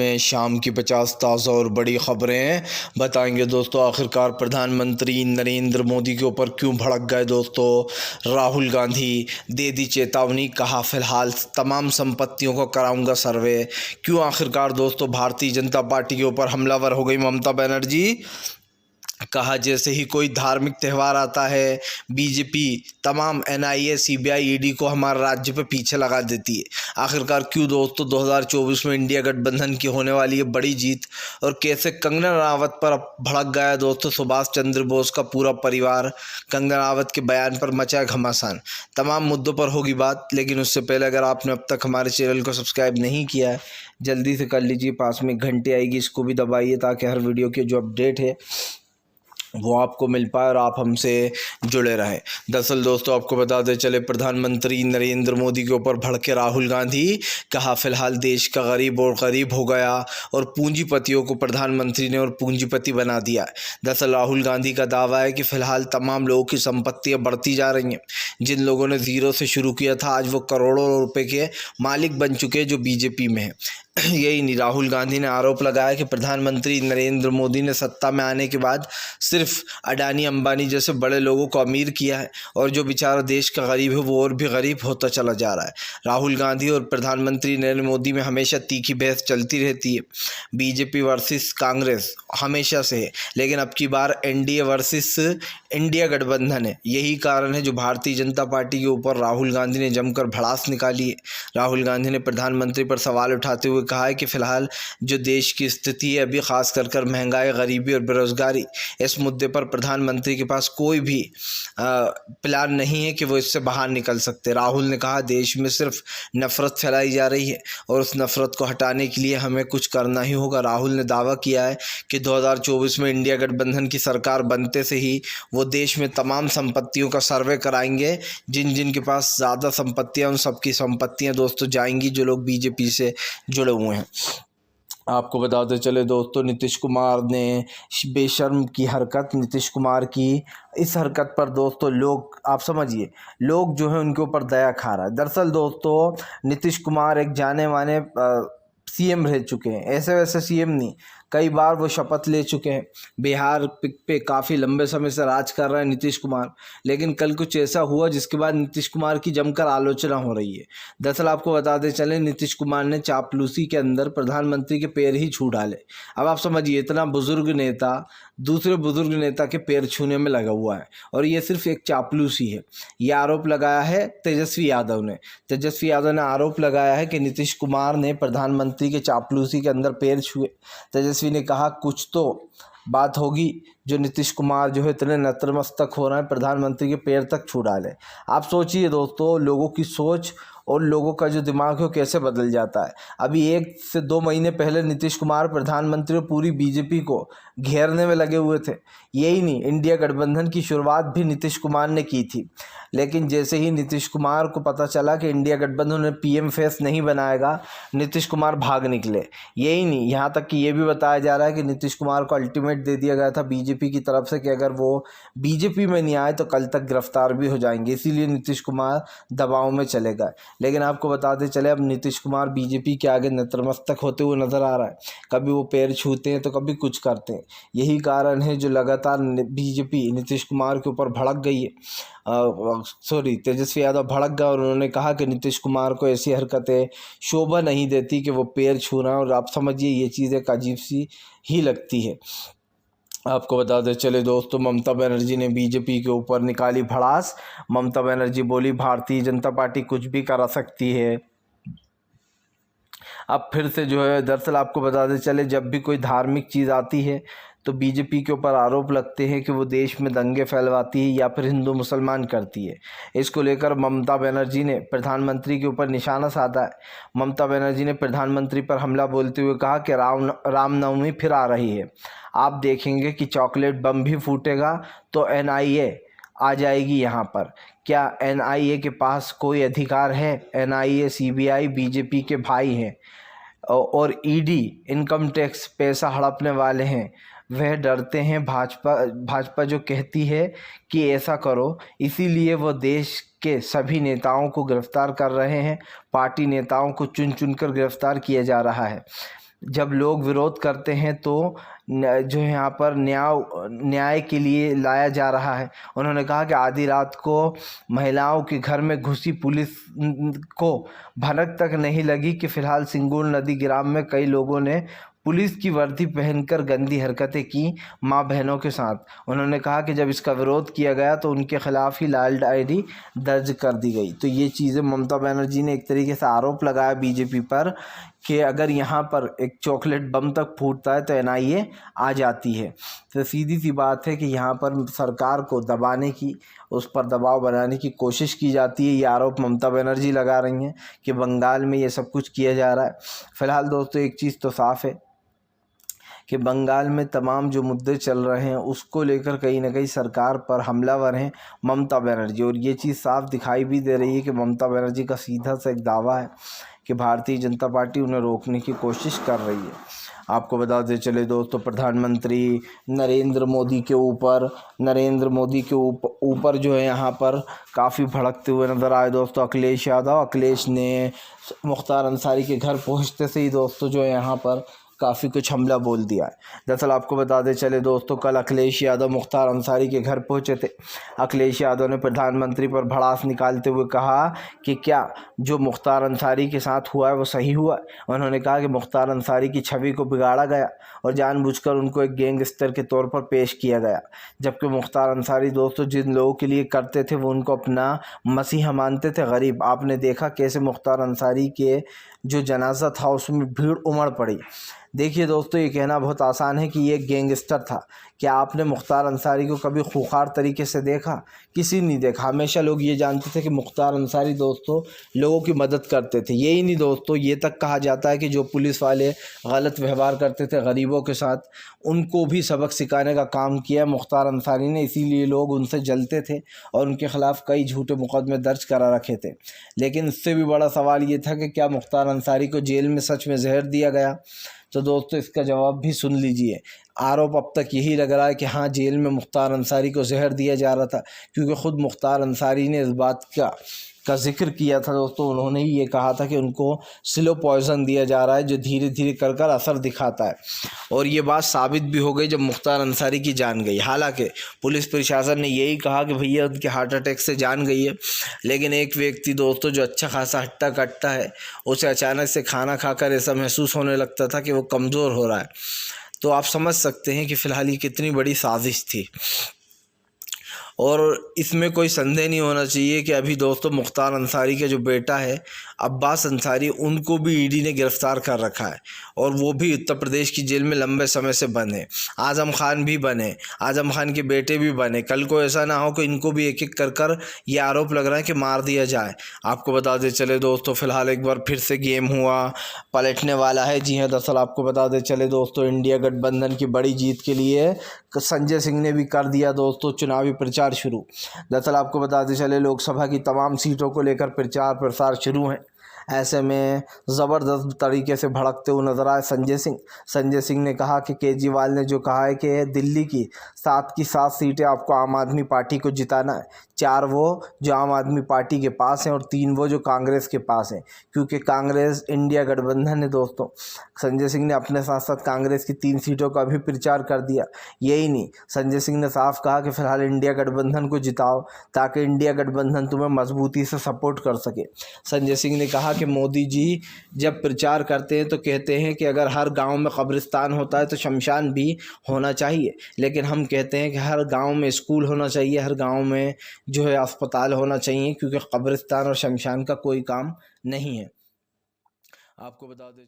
में शाम की 50 ताज़ा और बड़ी खबरें बताएंगे दोस्तों। आखिरकार प्रधानमंत्री नरेंद्र मोदी के ऊपर क्यों भड़क गए दोस्तों राहुल गांधी। दे दी चेतावनी, कहा फिलहाल तमाम संपत्तियों को कराऊंगा सर्वे। क्यों आखिरकार दोस्तों भारतीय जनता पार्टी के ऊपर हमलावर हो गई ममता बनर्जी। कहा जैसे ही कोई धार्मिक त्यौहार आता है बीजेपी तमाम एनआईए सीबीआई ईडी को हमारे राज्य पे पीछे लगा देती है। आखिरकार क्यों दोस्तों 2024 में इंडिया गठबंधन की होने वाली है बड़ी जीत, और कैसे कंगना रनावत पर भड़क गया दोस्तों सुभाष चंद्र बोस का पूरा परिवार। कंगना रनावत के बयान पर मचा घमासान। तमाम मुद्दों पर होगी बात, लेकिन उससे पहले अगर आपने अब तक हमारे चैनल को सब्सक्राइब नहीं किया है जल्दी से कर लीजिए। पास में घंटी आएगी, इसको भी दबाइए ताकि हर वीडियो के जो अपडेट है वो आपको मिल पाए और आप हमसे जुड़े रहें। दरअसल दोस्तों आपको बताते चले प्रधानमंत्री नरेंद्र मोदी के ऊपर भड़के राहुल गांधी। कहा फिलहाल देश का गरीब और गरीब हो गया और पूंजीपतियों को प्रधानमंत्री ने और पूंजीपति बना दिया है। दरअसल राहुल गांधी का दावा है कि फ़िलहाल तमाम लोगों की संपत्तियां बढ़ती जा रही हैं। जिन लोगों ने ज़ीरो से शुरू किया था आज वो करोड़ों रुपये के मालिक बन चुके हैं जो बीजेपी में है। यही नहीं, राहुल गांधी ने आरोप लगाया कि प्रधानमंत्री नरेंद्र मोदी ने सत्ता में आने के बाद सिर्फ अडानी अंबानी जैसे बड़े लोगों को अमीर किया है और जो बेचारा देश का गरीब है वो और भी गरीब होता चला जा रहा है। राहुल गांधी और प्रधानमंत्री नरेंद्र मोदी में हमेशा तीखी बहस चलती रहती है। बीजेपी वर्सेस कांग्रेस हमेशा से है, लेकिन अब की बार एनडीए वर्सेस इंडिया गठबंधन है। यही कारण है जो भारतीय जनता पार्टी के ऊपर राहुल गांधी ने जमकर भड़ास निकाली है। राहुल गांधी ने प्रधानमंत्री पर सवाल उठाते हुए कहा है कि फ़िलहाल जो देश की स्थिति है अभी ख़ास कर महंगाई, गरीबी और बेरोज़गारी, इस मुद्दे पर प्रधानमंत्री के पास कोई भी प्लान नहीं है कि वो इससे बाहर निकल सकते। राहुल ने कहा देश में सिर्फ नफ़रत फैलाई जा रही है और उस नफ़रत को हटाने के लिए हमें कुछ करना ही होगा। राहुल ने दावा किया है कि 2024 में इंडिया गठबंधन की सरकार बनते से ही वो देश में तमाम संपत्तियों का सर्वे कराएंगे। जिन जिन के पास ज़्यादा संपत्तियाँ उन सबकी संपत्तियाँ दोस्तों जाएंगी जो लोग बीजेपी से जुड़े हुए हैं। आपको बताते चले दोस्तों नीतीश कुमार ने बेशर्म की हरकत, नीतीश कुमार की इस हरकत पर दोस्तों लोग आप समझिए लोग जो है उनके ऊपर दया खा रहा है। दरअसल दोस्तों नीतीश कुमार एक जाने माने सीएम रह चुके हैं, ऐसे वैसे सीएम नहीं, कई बार वो शपथ ले चुके हैं। बिहार पे काफ़ी लंबे समय से राज कर रहे हैं नीतीश कुमार, लेकिन कल कुछ ऐसा हुआ जिसके बाद नीतीश कुमार की जमकर आलोचना हो रही है। दरअसल आपको बताते चलें नीतीश कुमार ने चापलूसी के अंदर प्रधानमंत्री के पैर ही छू डाले। अब आप समझिए इतना बुजुर्ग नेता दूसरे बुजुर्ग नेता के पैर छूने में लगा हुआ है और ये सिर्फ एक चापलूसी है। ये आरोप लगाया है तेजस्वी यादव ने। तेजस्वी यादव ने आरोप लगाया है कि नीतीश कुमार ने प्रधानमंत्री के चापलूसी के अंदर पैर छुए। तेजस्वी ने कहा कुछ तो बात होगी जो नीतीश कुमार जो है इतने नतमस्तक हो रहे हैं प्रधानमंत्री के पैर तक छू डाले। आप सोचिए दोस्तों लोगों की सोच और लोगों का जो दिमाग है वो कैसे बदल जाता है। अभी 1 से 2 महीने पहले नीतीश कुमार प्रधानमंत्री और पूरी बीजेपी को घेरने में लगे हुए थे। यही नहीं, इंडिया गठबंधन की शुरुआत भी नीतीश कुमार ने की थी, लेकिन जैसे ही नीतीश कुमार को पता चला कि इंडिया गठबंधन ने पीएम फेस नहीं बनाएगा नीतीश कुमार भाग निकले। यही नहीं, यहाँ तक कि ये भी बताया जा रहा है कि नीतीश कुमार को अल्टीमेट दे दिया गया था बीजेपी की तरफ से कि अगर वो बीजेपी में नहीं आए तो कल तक गिरफ्तार भी हो जाएंगे, इसीलिए नीतीश कुमार दबाव में चले गए। लेकिन आपको बताते चले अब नीतीश कुमार बीजेपी के आगे नतमस्तक होते हुए नजर आ रहा है। कभी वो पैर छूते हैं तो कभी कुछ करते हैं। यही कारण है जो लगातार बीजेपी नीतीश कुमार के ऊपर भड़क गई है। तेजस्वी यादव भड़क गए और उन्होंने कहा कि नीतीश कुमार को ऐसी हरकतें शोभा नहीं देती कि वो पैर छू रहा है, और आप समझिए ये चीज़ एक अजीब सी ही लगती है। आपको बताते चले दोस्तों ममता बनर्जी ने बीजेपी के ऊपर निकाली भड़ास। ममता बनर्जी बोली भारतीय जनता पार्टी कुछ भी करा सकती है। अब फिर से जो है दरअसल आपको बताते चले जब भी कोई धार्मिक चीज़ आती है तो बीजेपी के ऊपर आरोप लगते हैं कि वो देश में दंगे फैलवाती है या फिर हिंदू मुसलमान करती है। इसको लेकर ममता बनर्जी ने प्रधानमंत्री के ऊपर निशाना साधा है। ममता बनर्जी ने प्रधानमंत्री पर हमला बोलते हुए कहा कि रामनवमी फिर आ रही है, आप देखेंगे कि चॉकलेट बम भी फूटेगा तो एनआईए आ जाएगी यहाँ पर। क्या एनआईए के पास कोई अधिकार है? एनआईए सीबीआई बीजेपी के भाई हैं और ईडी इनकम टैक्स पैसा हड़पने वाले हैं। वह डरते हैं भाजपा जो कहती है कि ऐसा करो, इसीलिए वो देश के सभी नेताओं को गिरफ्तार कर रहे हैं। पार्टी नेताओं को चुन चुन कर गिरफ्तार किया जा रहा है। जब लोग विरोध करते हैं तो जो है यहाँ पर न्याय के लिए लाया जा रहा है। उन्होंने कहा कि आधी रात को महिलाओं के घर में घुसी पुलिस को भनक तक नहीं लगी कि फिलहाल सिंगूर नदी ग्राम में कई लोगों ने पुलिस की वर्दी पहनकर गंदी हरकतें की मां बहनों के साथ। उन्होंने कहा कि जब इसका विरोध किया गया तो उनके खिलाफ ही लाल डायरी दर्ज कर दी गई। तो ये चीज़ें ममता बनर्जी ने एक तरीके से आरोप लगाया बीजेपी पर कि अगर यहाँ पर एक चॉकलेट बम तक फूटता है तो एनआईए आ जाती है। तो सीधी सी बात है कि यहाँ पर सरकार को दबाने की, उस पर दबाव बनाने की कोशिश की जाती है। ये आरोप ममता बनर्जी लगा रही हैं कि बंगाल में ये सब कुछ किया जा रहा है। फ़िलहाल दोस्तों एक चीज़ तो साफ़ है कि बंगाल में तमाम जो मुद्दे चल रहे हैं उसको लेकर कहीं ना कहीं सरकार पर हमलावर हैं ममता बनर्जी। और ये चीज़ साफ दिखाई भी दे रही है कि ममता बनर्जी का सीधा सा एक दावा है कि भारतीय जनता पार्टी उन्हें रोकने की कोशिश कर रही है। आपको बताते चले दोस्तों, प्रधानमंत्री नरेंद्र मोदी के ऊपर जो है यहाँ पर काफ़ी भड़कते हुए नज़र आए दोस्तों अखिलेश यादव। अखिलेश ने मुख्तार अंसारी के घर पहुँचते से ही दोस्तों जो है यहाँ पर काफ़ी कुछ हमला बोल दिया है। दरअसल आपको बताते चले दोस्तों, कल अखिलेश यादव मुख्तार अंसारी के घर पहुंचे थे। अखिलेश यादव ने प्रधानमंत्री पर भड़ास निकालते हुए कहा कि क्या जो मुख्तार अंसारी के साथ हुआ है वो सही हुआ। उन्होंने कहा कि मुख्तार अंसारी की छवि को बिगाड़ा गया और जानबूझकर उनको एक गैंगस्टर के तौर पर पेश किया गया, जबकि मुख्तार अंसारी दोस्तों जिन लोगों के लिए करते थे वो उनको अपना मसीहा मानते थे, गरीब। आपने देखा कैसे मुख्तार अंसारी के जो जनाजा था उसमें भीड़ उमड़ पड़ी। देखिए दोस्तों, ये कहना बहुत आसान है कि ये गैंगस्टर था। क्या आपने मुख्तार अंसारी को कभी खूंखार तरीके से देखा? किसी नहीं देखा। हमेशा लोग ये जानते थे कि मुख्तार अंसारी दोस्तों लोगों की मदद करते थे। यही नहीं दोस्तों, ये तक कहा जाता है कि जो पुलिस वाले गलत व्यवहार करते थे गरीबों के साथ, उनको भी सबक सिखाने का काम किया मुख्तार अंसारी ने। इसीलिए लोग उनसे जलते थे और उनके खिलाफ कई झूठे मुकदमे दर्ज करा रखे थे। लेकिन इससे भी बड़ा सवाल ये था कि क्या मुख्तार अंसारी को जेल में सच में जहर दिया गया? तो दोस्तों इसका जवाब भी सुन लीजिए। आरोप अब तक यही लग रहा है कि हाँ, जेल में मुख्तार अंसारी को जहर दिया जा रहा था, क्योंकि ख़ुद मुख्तार अंसारी ने इस बात का जिक्र किया था दोस्तों। उन्होंने ही ये कहा था कि उनको स्लो पॉइज़न दिया जा रहा है जो धीरे धीरे कर असर दिखाता है। और ये बात साबित भी हो गई जब मुख्तार अंसारी की जान गई। हालांकि पुलिस प्रशासन ने यही कहा कि भैया उनके हार्ट अटैक से जान गई है, लेकिन एक व्यक्ति दोस्तों जो अच्छा खासा हट्टा कट्टा है, उसे अचानक से खाना खाकर ऐसा महसूस होने लगता था कि वो कमज़ोर हो रहा है। तो आप समझ सकते हैं कि फ़िलहाल ये कितनी बड़ी साजिश थी। और इसमें कोई संदेह नहीं होना चाहिए कि अभी दोस्तों मुख्तार अंसारी का जो बेटा है अब्बास अंसारी, उनको भी ईडी ने गिरफ़्तार कर रखा है और वो भी उत्तर प्रदेश की जेल में लंबे समय से बने। आज़म खान भी बने, आज़म खान के बेटे भी बने। कल को ऐसा ना हो कि इनको भी एक एक कर ये आरोप लग रहा है कि मार दिया जाए। आपको बता दें चले दोस्तों, फ़िलहाल एक बार फिर से गेम हुआ पलटने वाला है। जी हाँ, दरअसल आपको बता दें चले दोस्तों, इंडिया गठबंधन की बड़ी जीत के लिए संजय सिंह ने भी कर दिया दोस्तों चुनावी प्रचार शुरू। दरअसल आपको बताते चले लोकसभा की तमाम सीटों को लेकर प्रचार प्रसार शुरू है। ऐसे में ज़बरदस्त तरीके से भड़कते हुए नजर आए संजय सिंह ने कहा कि केजरीवाल ने जो कहा है कि दिल्ली की 7 की 7 सीटें आपको आम आदमी पार्टी को जिताना है, 4 वो जो आम आदमी पार्टी के पास हैं और 3 वो जो कांग्रेस के पास हैं, क्योंकि कांग्रेस इंडिया गठबंधन है दोस्तों। संजय सिंह ने अपने साथ साथ कांग्रेस की 3 सीटों का भी प्रचार कर दिया। यही नहीं, संजय सिंह ने साफ कहा कि फ़िलहाल इंडिया गठबंधन को जिताओ ताकि इंडिया गठबंधन तुम्हें मजबूती से सपोर्ट कर सके। संजय सिंह ने कहा कि मोदी जी जब प्रचार करते हैं तो कहते हैं कि अगर हर गांव में कब्रिस्तान होता है तो शमशान भी होना चाहिए, लेकिन हम कहते हैं कि हर गांव में स्कूल होना चाहिए, हर गांव में जो है अस्पताल होना चाहिए, क्योंकि कब्रिस्तान और शमशान का कोई काम नहीं है। आपको बता दें